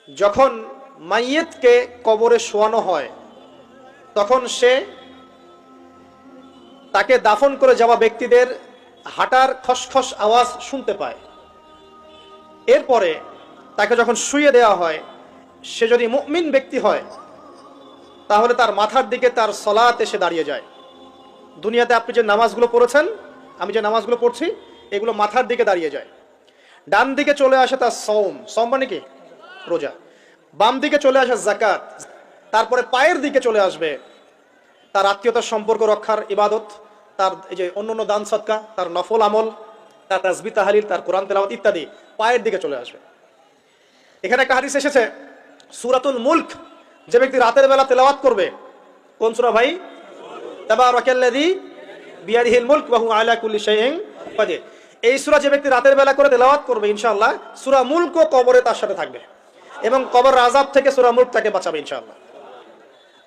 যখন মাইয়েতকে কবরে শোয়ানো হয় তখন সে তাকে দাফন করে যাওয়া ব্যক্তিদের হাঁটার খসখস আওয়াজ শুনতে পায়। এরপরে তাকে যখন শুইয়ে দেওয়া হয়, সে যদি মুমিন ব্যক্তি হয় তাহলে তার মাথার দিকে তার সলাত এসে দাঁড়িয়ে যায়। দুনিয়াতে আপনি যে নামাজগুলো পড়েছেন, আমি যে নামাজগুলো পড়ছি, এগুলো মাথার দিকে দাঁড়িয়ে যায়। ডান দিকে চলে আসে তার সওম মানে কি? রোজা। বাম দিকে চলে আসে যাকাত। তারপরে পায়ের দিকে চলে আসবে তার আত্মীয়তার সম্পর্ক রক্ষার ইবাদত, তার এই যে অন্যান্য দান সদকা, তার নফল আমল, তার তাসবিহ তাহলিল, তার কোরআন তেলাওয়াত ইত্যাদি পায়ের দিকে চলে আসবে। এখানে একটা হাদিস এসেছে, সূরাতুল মুলক যে ব্যক্তি রাতের বেলা তেলাওয়াত করবে, কোন সূরা ভাই? তাবারাকাল্লাযী বিয়াদিহিল মুলক ওয়া হুয়া আলা কুল্লি শাইইন কাদির। এই সূরা যে ব্যক্তি রাতের বেলা করে তেলাওয়াত করবে, ইনশাআল্লাহ সূরা মুলকও কবরে তার সাথে থাকবে এবং কবর আযাব থেকে সূরা মুলক তাকে বাঁচাবে ইনশাআল্লাহ।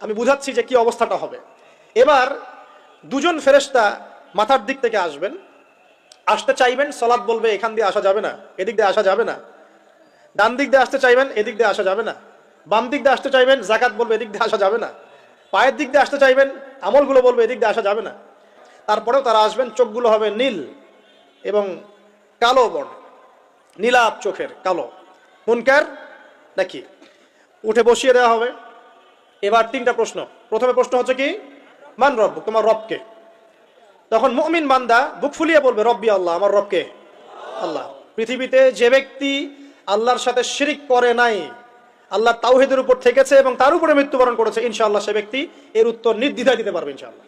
আমি বুঝাচ্ছি যে কি অবস্থাটা হবে। এবার দুজন ফেরেশতা মাথার দিক থেকে আসবেন, আসতে চাইবেন, সালাত বলবে এখান দিয়ে আসা যাবে না, এদিক দিয়ে আসা যাবে না। ডান দিক দিয়ে আসতে চাইবেন, এদিক দিয়ে আসা যাবে না। বাম দিক দিয়ে আসতে চাইবেন, যাকাত বলবে এদিক দিয়ে আসা যাবে না। পায়ের দিক দিয়ে আসতে চাইবেন, আমলগুলো বলবে এদিক দিয়ে আসা যাবে না। তারপরেও তারা আসবেন, চোখগুলো হবে নীল এবং কালো বর্ণ, নীলাভ চোখের, কালো। মুনকার নাকি? উঠে বসিয়ে দেওয়া হবে। এবার তিনটা প্রশ্ন। প্রথমে প্রশ্ন হচ্ছে কি? মান রব্বুক, তোমার রবকে? তখন মুমিন বান্দা বুক ফুলিয়ে বলবে রব্বি আল্লাহ, আমার রবকে আল্লাহ। পৃথিবীতে যে ব্যক্তি আল্লাহর সাথে শিরিক করে নাই, আল্লাহর তাওহীদের উপর থেকেছে এবং তার উপরে মৃত্যুবরণ করেছে, ইনশাআল্লাহ সে ব্যক্তি এর উত্তর নির্দ্বিধায় দিতে পারবে ইনশাআল্লাহ।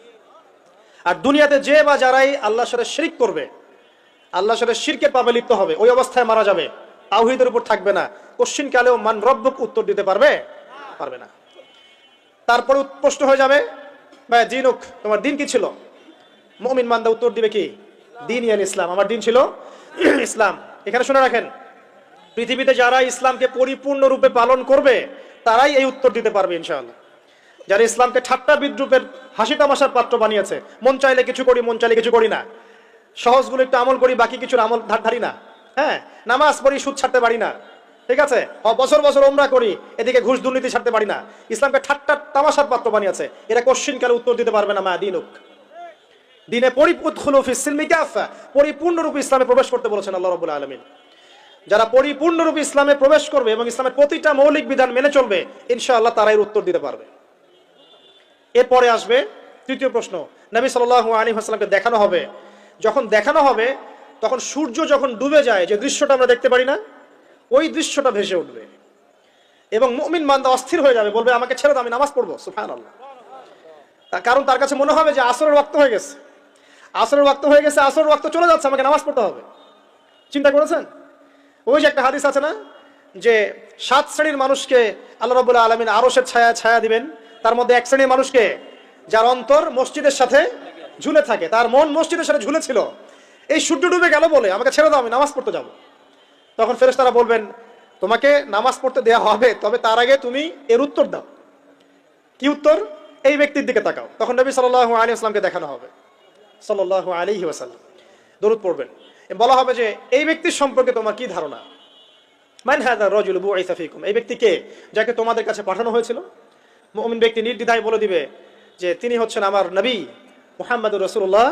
আর দুনিয়াতে যে বা যারাই আল্লাহর সাথে শিরিক করবে, আল্লাহর সাথে শিরকের পাপে লিপ্ত হবে, ওই অবস্থায় মারা যাবে, তাওহীদের উপর থাকবে না, কোশ্চিন কালেও মান রব্বুক উত্তর দিতে পারবে না। তারপরে প্রশ্ন হয়ে যাবে ভাই দিনুক, তোমার দিন কি ছিল? মুমিন বান্দা উত্তর দিবে কি? দিন ইয়াল ইসলাম, আমার দিন ছিল ইসলাম। এখানে শুনে রাখেন, পৃথিবীতে যারা ইসলামকে পরিপূর্ণরূপে পালন করবে তারাই এই উত্তর দিতে পারবে ইনশাআল্লাহ। যারা ইসলামকে ঠাট্টা বিদ্রুপের হাসি তামাশার পাত্র বানিয়েছে, মন চাইলে কিছু করি, মন চাইলে কিছু করি না, সহজগুলো একটু আমল করি, বাকি কিছুর আমল ধারি না, হ্যাঁ, নামাজ পড়ি, সুদ ছাড়তে পারি না, ঠিক আছে, বছর বছর ওমরা করি, এদিকে ঘুষ দুর্নীতি ছাড়তে পারি না, ইসলামকে ঠাট্টা তামাশার পাত্র বানিয়েছে, এরা কোশ্চিন কালে উত্তর দিতে পারবে না মা দিনুক, দিনে পরিপূর্ণরূপে ইসলামে প্রবেশ করতে বলেছেন আল্লাহ রাব্বুল আলামিন। যারা পরিপূর্ণরূপে ইসলামে প্রবেশ করবে এবং ইসলামের প্রতিটা মৌলিক বিধান মেনে চলবে, ইনশাআল্লাহ তারাই উত্তর দিতে পারবে। এরপরে আসবে তৃতীয় প্রশ্ন। নবী সাল্লাল্লাহু আলাইহি ওয়াসাল্লামকে দেখানো হবে, যখন দেখানো হবে তখন সূর্য যখন ডুবে যায়, যে দৃশ্যটা আমরা দেখতে পারি না, ওই দৃশ্যটা ভেসে উঠবে এবং মুমিন বান্দা অস্থির হয়ে যাবে, বলবে আমাকে ছেড়ে দাও, আমি নামাজ পড়বো। সুবহানাল্লাহ। তার কারণ তার কাছে মনে হবে যে আসরের ওয়াক্ত হয়ে গেছে, আসরের ওয়াক্ত হয়ে গেছে, আসরের ওয়াক্ত চলে যাচ্ছে, আমাকে নামাজ পড়তে হবে। চিন্তা করেছেন? ওই যে একটা হাদিস আছে না, যে 7 শ্রেণীর মানুষকে আল্লাহ রাব্বুল আলামিন আরশের ছায়া দিবেন। তার মধ্যে এক শ্রেণীর মানুষকে, যার অন্তর মসজিদের সাথে ঝুলে থাকে, তার মন মসজিদের সাথে ঝুলে ছিল, এই সূর্য ডুবে গেল বলে আমাকে ছেড়ে দাও, আমি নামাজ পড়তে যাব। তখন ফেরেশতারা বলবেন তোমাকে নামাজ পড়তে দেয়া হবে, তবে তার আগে তুমি এর উত্তর দাও। কি উত্তর? এই ব্যক্তির দিকে তাকাও। তখন নবী সাল্লাল্লাহু আলাইহি ওয়াসাল্লামকে দেখানো হবে, সাল্লাল্লাহু আলাইহি ওয়াসাল্লাম দরুদ পড়বেন, বলা হবে যে এই ব্যক্তির সম্পর্কে তোমার কি ধারণা? মান হাযা রাজুলু বুইসা ফীকুম, এই ব্যক্তি কে, যাকে তোমাদের কাছে পাঠানো হয়েছিল? মুমিন ব্যক্তি নির্দ্বিধায় বলে দিবে যে তিনি হচ্ছেন আমার নবী মুহাম্মদুর রাসূলুল্লাহ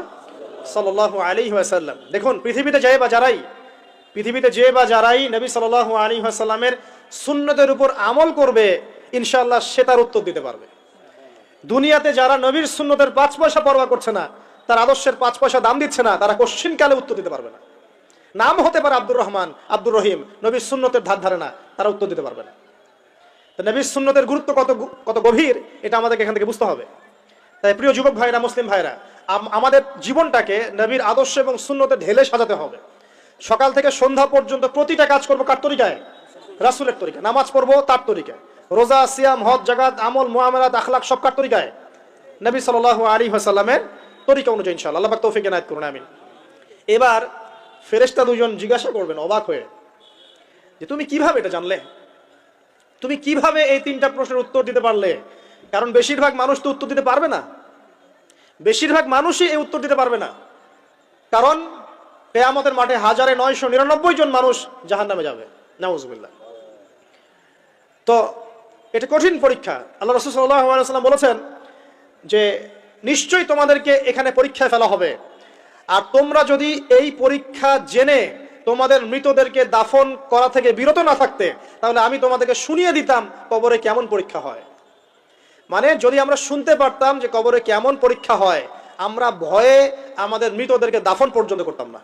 সাল্লাল্লাহু আলাইহি ওয়াসাল্লাম। দেখুন, পৃথিবীতে যে বা যারাই নবী সাল্লাল্লাহু আলাইহি ওয়াসাল্লামের সুন্নতের উপর আমল করবে, ইনশাআল্লাহ সে তার উত্তর দিতে পারবে। দুনিয়াতে যারা নবীর সুন্নতের 5 পয়সা পরোয়া করছে না, তার আদর্শের 5 পয়সা দাম দিচ্ছে না, তারা কোশ্চিন কালে উত্তর দিতে পারবে না। নাম হতে পারে আব্দুর রহমান, আব্দুর রহিম, নবীর সুন্নতের ধার ধারে না, তারা উত্তর দিতে পারবে না। তো নবীর সুন্নতের গুরুত্ব কত গভীর, এটা আমাদেরকে এখান থেকে বুঝতে হবে। তাই প্রিয় যুবক ভাইরা, মুসলিম ভাইরা, আমাদের জীবনটাকে নবীর আদর্শ এবং সুন্নতে ঢেলে সাজাতে হবে। সকাল থেকে সন্ধ্যা পর্যন্ত প্রতিটা কাজ করবো কার তরিকায়? রাসূলের তরিকায়। নামাজ পড়বো তার তরিকায়, রোজা, সিয়াম, হজ, যাকাত, আমল, মুআমালাত, আখলাক সব কার তরিকায়? নবী সাল্লাল্লাহু আলাইহি ওয়াসাল্লামের তরিকা অনুযায়ী ইনশাআল্লাহ। আল্লাহ পাক তৌফিক এনায়েত করুন, আমিন। এবার ফেরেশতা দুজন জিজ্ঞাসা করবেন অবাক হয়ে যে তুমি কিভাবে এটা জানলে, তুমি কিভাবে এই 3টা প্রশ্নের উত্তর দিতে পারলে? কারণ বেশিরভাগ মানুষ তো উত্তর দিতে পারবে না, বেশিরভাগ মানুষই এই উত্তর দিতে পারবে না। কারণ কিয়ামতের মাঠে 1999 জন মানুষ জাহান্নামে যাবে, নাউজুবিল্লাহ। তো এটা কঠিন পরীক্ষা। আল্লাহ রাসূল সাল্লাল্লাহু আলাইহি ওয়াসাল্লাম বলেছেন যে নিশ্চয়ই তোমাদেরকে এখানে পরীক্ষায় ফেলা হবে, আর তোমরা যদি এই পরীক্ষা জেনে তোমাদের মৃতদেরকে দাফন করা থেকে বিরত না থাকতে, তাহলে আমি তোমাদেরকে শুনিয়ে দিতাম কবরে কেমন পরীক্ষা হয়। মানে যদি আমরা শুনতে পারতাম যে কবরে কেমন পরীক্ষা হয়, আমরা ভয়ে আমাদের মৃতদেরকে দাফন পর্যন্ত করতাম না।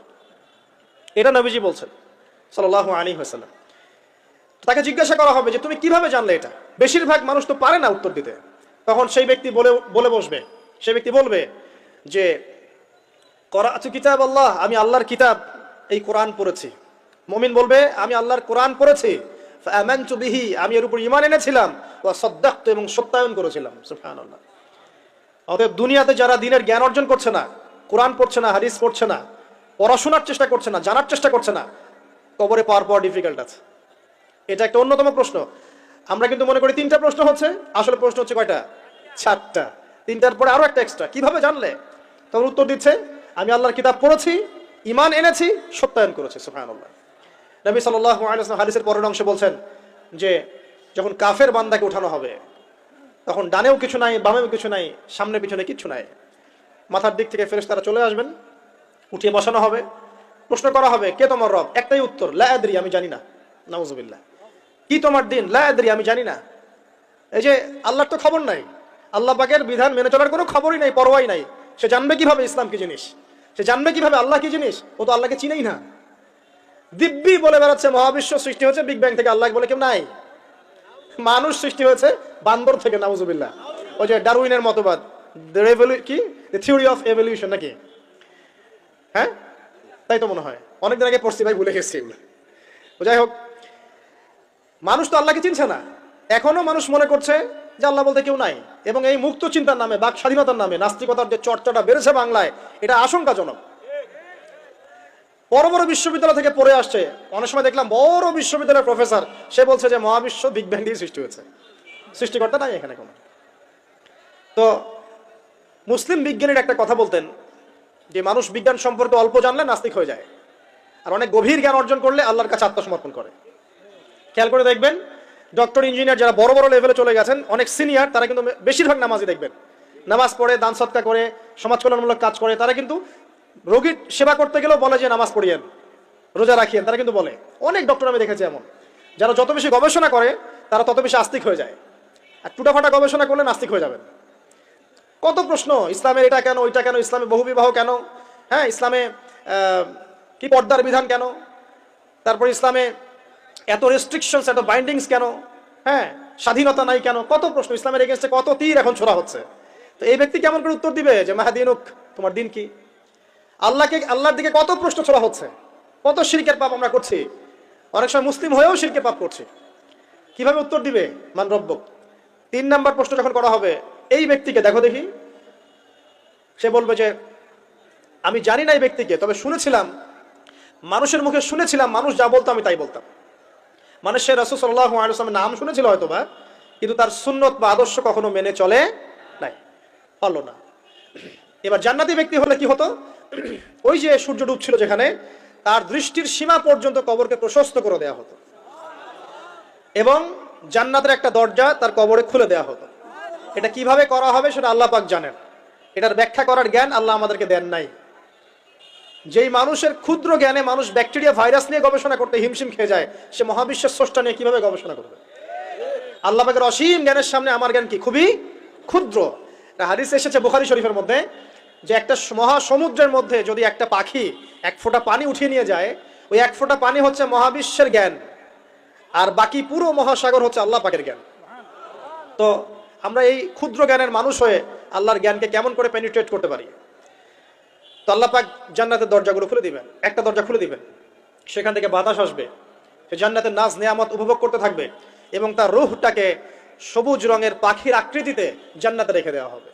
এটা নবীজি বলছেন সাল্লাল্লাহু আলাইহি ওয়াসাল্লাম। তাকে জিজ্ঞাসা করা হবে যে তুমি কিভাবে জানলে এটা? বেশিরভাগ মানুষ তো পারে না উত্তর দিতে। তখন সেই ব্যক্তি বলে বসবে, সেই ব্যক্তি বলবে যে করাতু কিতাব আল্লাহ, আমি আল্লাহর কিতাব এই কোরআন পড়েছি। মুমিন বলবে আমি আল্লাহর কোরআন পড়েছি, ফাআমানতু বিহি, আমি এর উপর ঈমান এনেছিলাম, ওয়া সাদ্দাকতু, এবং সত্যায়ন করেছিলাম। সুবহানাল্লাহ। অতএব দুনিয়াতে যারা দ্বীনের জ্ঞান অর্জন করছে না, কোরআন পড়ছে না, হাদিস পড়ছে না, পড়াশোনার চেষ্টা করছে না, জানার চেষ্টা করছে না, কবরে পাওয়ার পর ডিফিকাল্ট আছে। এটা একটা অন্যতম প্রশ্ন। আমরা কিন্তু মনে করি 3টা প্রশ্ন হচ্ছে, আসলে প্রশ্ন হচ্ছে কয়টা? 4টা। 3টার পরে আরো একটা এক্সট্রা। কিভাবে জানলে? তখন উত্তর দিচ্ছে আমি আল্লাহর কিতাব পড়েছি, ঈমান এনেছি, সত্যায়ন করেছি। সুবহানাল্লাহ। নবী সাল্লাল্লাহু আলাইহি ওয়াসাল্লাম হাদিসের পরের অংশে বলছেন যে যখন কাফের বান্দাকে উঠানো হবে, তখন ডানেও কিছু নাই, বামেও কিছু নাই, সামনে পিছনে কিচ্ছু নাই। মাথার দিক থেকে ফেরেশতারা চলে আসবেন, উঠিয়ে বসানো হবে, প্রশ্ন করা হবে কে তোমার রব? একটাই উত্তর, লা আদরি, আমি জানি না। নাউযুবিল্লাহ। কি তোমার দিন? লা আদরি, আমি জানি না। এই যে আল্লাহর তো খবর নাই, আল্লাহ পাকের বিধান মেনে চলার কোনো খবরই নাই, পরোয়াই নাই। সে জানবে কিভাবে ইসলাম কি জিনিস? সে জানবে কিভাবে আল্লাহ কি জিনিস? ও তো আল্লাহকে চিনেই না। দিব্যি বলে বেড়াচ্ছে মহাবিশ্ব সৃষ্টি হয়েছে বিগ ব্যাং থেকে, আল্লাহ বলে কেউ নাই। মানুষ সৃষ্টি হয়েছে বান্দর থেকে, নাউযুবিল্লাহ। ওই যে ডারউইনের মতবাদ, কি থিওরি অফ এভলিউশন নাকি? হ্যাঁ, তাই তো মনে হয়। অনেকদিন আগে পড়ছি ভাই, ভুলে গেছি এগুলো। যাই হোক, মানুষ তো আল্লাহকে চিনছে না। এখনো মানুষ মনে করছে যে আল্লাহ বলতে কেউ নাই, এবং এই মুক্ত চিন্তার নামে, বাক স্বাধীনতার নামে নাস্তিকতার যে চর্চাটা বেড়েছে বাংলায়, এটা আশঙ্কাজনক। বড় বড় বিশ্ববিদ্যালয় থেকে পড়ে আসছে, অনেক সময় দেখলাম বড় বিশ্ববিদ্যালয়ের প্রফেসর, সে বলছে যে মহাবিশ্ব বিগ ব্যাং দিয়ে সৃষ্টি হয়েছে, সৃষ্টিকর্তা নাই এখানে কোনো। তো মুসলিম বিজ্ঞানীর একটা কথা বলতেন যে মানুষ বিজ্ঞান সম্পর্কে অল্প জানলে নাস্তিক হয়ে যায়, আর অনেক গভীর জ্ঞান অর্জন করলে আল্লাহর কাছে আত্মসমর্পণ করে। খেয়াল করে দেখবেন, ডক্টর, ইঞ্জিনিয়ার যারা বড় বড় লেভেলে চলে গেছেন, অনেক সিনিয়র, তারা কিন্তু বেশিরভাগ নামাজি দেখবেন, নামাজ পড়ে, দান সৎকা করে, সমাজ কল্যাণমূলক কাজ করে। তারা কিন্তু রোগীর সেবা করতে গেলেও বলে যে নামাজ পড়িয়েন, রোজা রাখিয়েন, তারা কিন্তু বলে। অনেক ডক্টর আমি দেখেছি এমন, যারা যত বেশি গবেষণা করে তারা তত বেশি আস্তিক হয়ে যায়, আর টুটাফাটা গবেষণা করলে নাস্তিক হয়ে যাবেন। কত প্রশ্ন, ইসলামের এটা কেন, ওইটা কেন, ইসলামে বহুবিবাহ কেন, হ্যাঁ, ইসলামে কি পর্দার বিধান কেন, তারপর ইসলামে এত রেস্ট্রিকশনস, এত বাইন্ডিংস কেন, হ্যাঁ, স্বাধীনতা নাই কেন, কত প্রশ্ন। ইসলামের এগেইনস্টে কত তীর এখন ছোড়া হচ্ছে। তো এই ব্যক্তি কেমন করে উত্তর দিবে যে মাহাদিনুক, তোমার দিন কি? আল্লাহর দিকে কত প্রশ্ন ছোড়া হচ্ছে, কত শিরকের পাপ আমরা করছি, অনেক সময় মুসলিম হয়েও শিরকের পাপ করছি। কিভাবে উত্তর দিবে মান রব্বক? 3 নাম্বার প্রশ্ন যখন করা হবে এই ব্যক্তিকে, দেখো দেখি, সে বলবে যে আমি জানি না এই ব্যক্তিকে, তবে শুনেছিলাম, মানুষের মুখে শুনেছিলাম, মানুষ যা বলতো আমি তাই বলতাম। মানে সে রাসূল সাল্লাল্লাহু আলাইহি ওয়াসাল্লামের নাম শুনেছিল হয়তোবা, কিন্তু তার সুন্নত বা আদর্শ কখনো মেনে চলে নাই, পারলো না। এবার জান্নাতি ব্যক্তি হলে কি হতো? ওই যে সূর্য ডুবছিল যেখানে, তার দৃষ্টির সীমা পর্যন্ত কবরকে প্রশস্ত করে দেওয়া হতো, এবং জান্নাতের একটা দরজা তার কবরে খুলে দেওয়া হতো। এটা কিভাবে করা হবে সেটা আল্লাহ পাক জানেন, এটার ব্যাখ্যা করার জ্ঞান আল্লাহ আমাদেরকে দেন নাই। যেই মানুষের ক্ষুদ্র জ্ঞানে মানুষ ব্যাকটেরিয়া ভাইরাস নিয়ে গবেষণা করতে হিমশিম খেয়ে যায়, সে মহাবিশ্বের স্রষ্টা নিয়ে কিভাবে গবেষণা করবে? আল্লাহ পাকের অসীম জ্ঞানের সামনে আমার জ্ঞান কি? খুবই ক্ষুদ্র। হাদিস এসেছে বুখারী শরীফের মধ্যে যে একটা মহাসমুদ্রের মধ্যে যদি একটা পাখি 1 ফোঁটা পানি উঠিয়ে নিয়ে যায়, ওই 1 ফোঁটা পানি হচ্ছে মহাবিশ্বের জ্ঞান, আর বাকি পুরো মহাসাগর হচ্ছে আল্লাহ পাকের জ্ঞান। তো আমরা এই ক্ষুদ্র জ্ঞানের মানুষ হয়ে আল্লাহর জ্ঞানকে কেমন করে পেনিট্রেট করতে পারি? তো আল্লাহ পাক জান্নাতের দরজাগুলো খুলে দিবেন, একটা দরজা খুলে দিবেন, সেখান থেকে বাতাস আসবে, সে জান্নাতের নাজ নিয়ামত উপভোগ করতে থাকবে, এবং তার রূহটাকে সবুজ রঙের পাখির আকৃতিতে জান্নাতে রেখে দেওয়া হবে।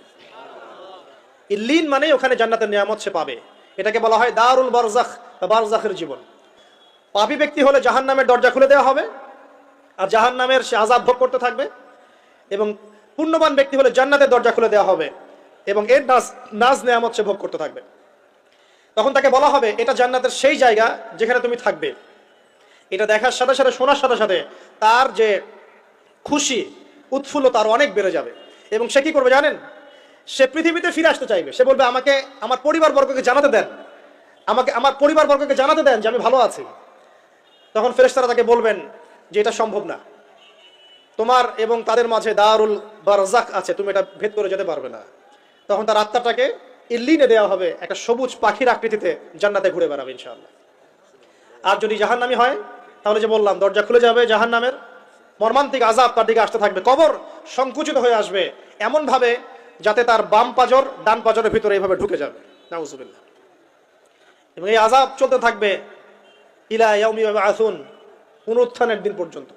ইল্লিন মানে ওখানে জান্নাতের নিয়ামত সে পাবে। এটাকে বলা হয় দারুল বারজাখ বা বারজাখের জীবন। পাপী ব্যক্তি হলে জাহান্নামের দরজা খুলে দেওয়া হবে, আর জাহান্নামের সে আযাব ভোগ করতে থাকবে, এবং পুণ্যবান ব্যক্তি হলে জান্নাতের দরজা খুলে দেওয়া হবে, এবং এর নাজ নিয়ামত সে ভোগ করতে থাকবে। তখন তাকে বলা হবে এটা জান্নাতের সেই জায়গা যেখানে তুমি থাকবে। এটা দেখার সাথে সাথে, শোনার সাথে সাথে তার যে খুশি, উৎফুল্লতা আরো অনেক বেড়ে যাবে। এবং সে কি করবে জানেন? সে পৃথিবীতে ফিরে আসতে চাইবে। সে বলবে, আমাকে আমার পরিবারবর্গকে জানাতে দেন, আমাকে আমার পরিবারবর্গকে জানাতে দেন যে আমি ভালো আছি। তখন ফেরেশতারা তাকে বলবেন যে এটা সম্ভব না, তোমার এবং তাদের মাঝে দারুল বারজাক আছে, তুমি এটা ভেদ করে যেতে পারবে না। তখন তার আত্মাটাকে ইল্লিনে দেওয়া হবে, একটা সবুজ পাখির আকৃতিতে জান্নাতে ঘুরে বেড়াবে ইনশাআল্লাহ। আর যদি জাহান্নামী হয়, তাহলে যে বললাম, দরজা খুলে যাবে জাহান্নামের, মর্মান্তিক আযাব তার দিকে আসতে থাকবে, কবর সংকুচিত হয়ে আসবে এমন ভাবে যাতে তার বাম পাজর ডান পাজরের ভিতরে এইভাবে ঢুকে যাবে, নাউযুবিল্লাহ। এবং এই আযাব চলতে থাকবে ইলা ইয়াউমি ইউবআসুন, পুনরুত্থানের দিন পর্যন্ত।